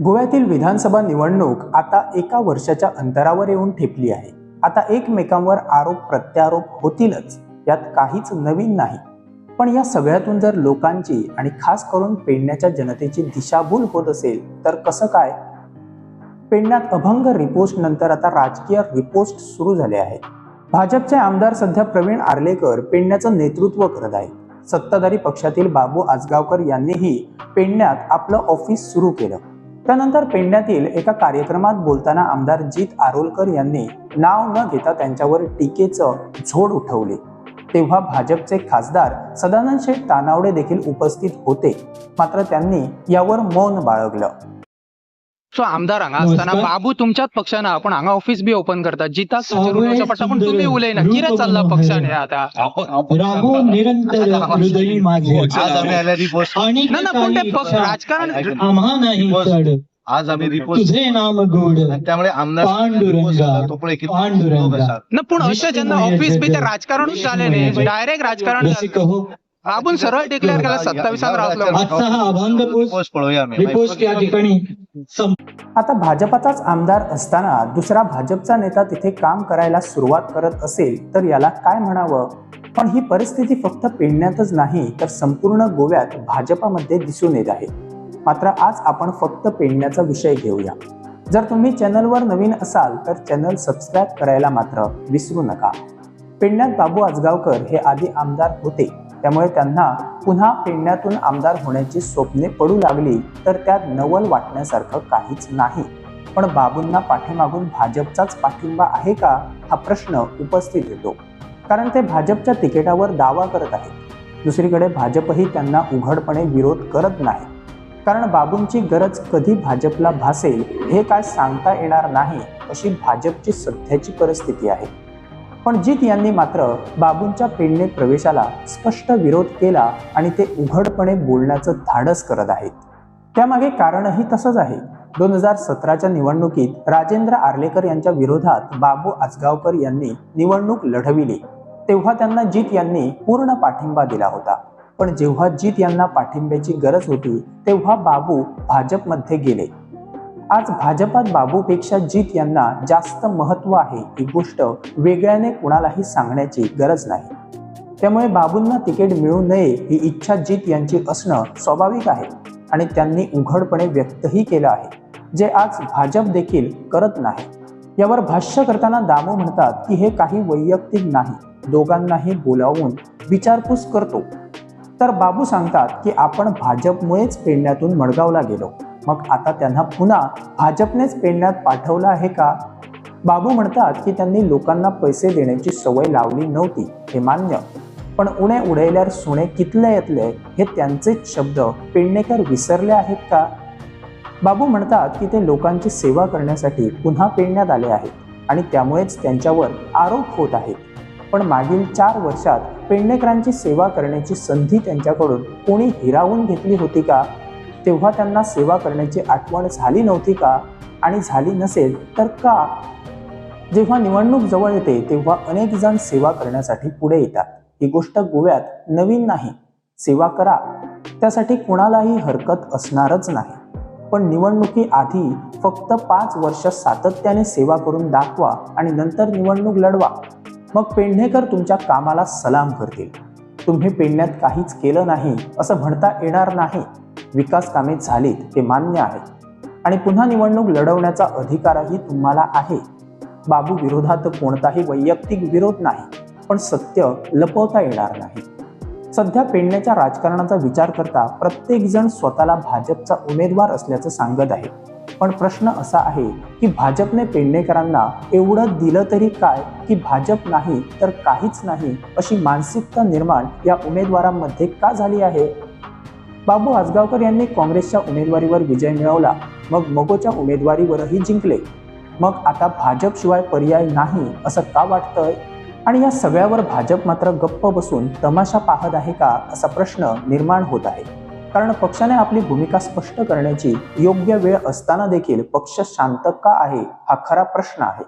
गोव्यातील विधानसभा निवडणूक आता एका वर्षाच्या अंतरावर येऊन ठेपली आहे। आता एकमेकांवर आरोप प्रत्यारोप होतीलच, यात काहीच नवीन नाही। पण या सगळ्यातून जर लोकांची आणि खास करून पेडण्याच्या जनतेची दिशाभूल होत असेल तर कसं काय? पेडण्यात अभंग रिपोस्ट नंतर आता राजकीय रिपोस्ट सुरू झाले आहे। भाजपचे आमदार सध्या प्रवीण आर्लेकर पेडण्याचं नेतृत्व करत आहेत। सत्ताधारी पक्षातील बाबू आजगावकर यांनीही पेडण्यात आपलं ऑफिस सुरू केलं। त्यानंतर पेडण्यातील एका कार्यक्रमात बोलताना आमदार जित आरोलकर यांनी नाव न घेता त्यांच्यावर टीकेचं झोड उठवले। तेव्हा भाजपचे खासदार सदानंद शेठ तानावडे देखील उपस्थित होते, मात्र त्यांनी यावर मौन बाळगलं। सो आमदार हांगा असताना बाबू तुमच्याच पक्षानं आपण हांगा ऑफिस बी ओपन करता, जिता सुचेरुडोच्या पट्टा पण तुम्ही उलयना, कितें चल्ला पक्षान हे आता? रामो निरंतर हृदयी माझे आज आम्ही आल्या रिपोस्ट ना ना पण ते पक्ष राजकारण आम्हा नाही चढ आज आम्ही रिपोस्ट तुझे नाम गोड त्यामुळे आमदार पांडुरंगा ना पण अशें जेन्ना ऑफिस बी ते राजकारणूच जालें न्ही, डायरेक्ट राजकारण रसिको आपण सरळ डिक्लेअर केला 27 रावतलो। आजचा हा अभंग रिपोस्ट पळूया आम्ही रिपोस्ट या ठिकाणी आता भाजपाचाच आमदार असताना दुसरा भाजपचा नेता तिथे काम करायला सुरुवात करत असेल तर याला काय म्हणावं? पण ही परिस्थिती फक्त पेडण्यातच नाही तर संपूर्ण गोव्यात भाजपामध्ये दिसून येत आहे। मात्र आज आपण फक्त पेडण्याचा विषय घेऊया। जर तुम्ही चॅनलवर नवीन असाल तर चॅनल सबस्क्राईब करायला मात्र विसरू नका। पेडण्यात बाबू आजगावकर हे आधी आमदार होते, त्यामुळे त्यांना पुन्हा पेडण्यातून आमदार होण्याची स्वप्ने पडू लागली तर त्यात नवल वाटण्यासारखं काहीच नाही। पण बाबूंना पाठीमागून भाजपचाच पाठिंबा आहे का हा प्रश्न उपस्थित होतो, कारण ते भाजपच्या तिकिटावर दावा करत आहेत। दुसरीकडे भाजपही त्यांना उघडपणे विरोध करत नाही, कारण बाबूंची गरज कधी भाजपला भासेल हे काय सांगता येणार नाही, अशी भाजपची सध्याची परिस्थिती आहे। पण जित यांनी मात्र बाबूंच्या पेडणे प्रवेशाला स्पष्ट विरोध केला आणि ते उघडपणे बोलण्याचं धाडस करत आहेत। त्यामागे कारणही तसंच आहे। 2017च्या निवडणुकीत राजेंद्र आर्लेकर यांच्या विरोधात बाबू आजगावकर यांनी निवडणूक लढविली, तेव्हा त्यांना जित यांनी पूर्ण पाठिंबा दिला होता। पण जेव्हा जित यांना पाठिंब्याची गरज होती तेव्हा बाबू भाजपमध्ये गेले। आज भाजपात बाबूपेक्षा जित यांना जास्त महत्त्व आहे ही गोष्ट वेगळ्याने कुणालाही सांगण्याची गरज नाही। त्यामुळे बाबूंना तिकीट मिळू नये ही इच्छा जित यांची असणं स्वाभाविक आहे आणि त्यांनी उघडपणे व्यक्तही केलं आहे, जे आज भाजप देखील करत नाही। यावर भाष्य करताना दामू म्हणतात की हे काही वैयक्तिक नाही, दोघांनाही बोलावून विचारपूस करतो। तर बाबू सांगतात की आपण भाजपमुळेच पेडण्यातून मडगावला गेलो, मग आता त्यांना पुन्हा भाजपनेच पेडण्यात पाठवलं आहे का? बाबू म्हणतात की त्यांनी लोकांना पैसे देण्याची सवय लावली नव्हती, हे मान्य, पण उणे उडयल्यार सुणे कितले येतले हे त्यांचेच शब्द पेडणेकर विसरले आहेत का? बाबू म्हणतात की ते लोकांची सेवा करण्यासाठी पुन्हा पेडण्यात आले आहेत आणि त्यामुळेच त्यांच्यावर आरोप होत आहेत। पण मागील 4 वर्षात पेडणेकरांची सेवा करण्याची संधी त्यांच्याकडून कोणी हिरावून घेतली होती का? तेव्हा त्यांना सेवा करण्याची आठवण झाली नव्हती का? आणि झाली नसेल तर का? जेव्हा निवडणूक जवळ येते तेव्हा अनेक जण सेवा करण्यासाठी पुढे येतात। ही गोष्ट गोव्यात नवीन नाही, सेवा करा, त्यासाठी कुणालाही हरकत असणारच नाही। पण निवडणुकी आधी फक्त 5 वर्ष सातत्याने सेवा करून दाखवा आणि नंतर निवडणूक लढवा, मग पेडणेकर तुमच्या कामाला सलाम करतील। तुम्ही पेडण्यात काहीच केलं नाही असं म्हणता येणार नाही। विकास कामे झालीत हे मान्य आहे आणि पुन्हा निवडणूक लढवण्याचा अधिकारही तुम्हाला आहे। बाबू विरोधात कोणताही वैयक्तिक विरोध नाही, पण सत्य लपवता येणार नाही। सध्या पेडण्याच्या राजकारणाचा विचार करता प्रत्येक जण स्वतःला भाजपचा उमेदवार असल्याचं सांगत आहे। पण प्रश्न असा आहे की भाजपने पेडणेकरांना एवढं दिलं तरी काय की भाजप नाही तर काहीच नाही अशी मानसिकता निर्माण या उमेदवारांमध्ये का झाली आहे? बाबू आजगावकर यांनी काँग्रेसच्या उमेदवारीवर विजय मिळवला, मग मगोच्या उमेदवारीवरही जिंकले, मग आता भाजप शिवाय पर्याय नाही असं का वाटतंय? आणि या सगळ्यावर भाजप मात्र गप्प बसून तमाशा पाहत आहे का असा प्रश्न निर्माण होत आहे। कारण पक्षाने आपली भूमिका स्पष्ट करण्याची योग्य वेळ असताना देखील पक्ष शांत का आहे हा खरा प्रश्न आहे।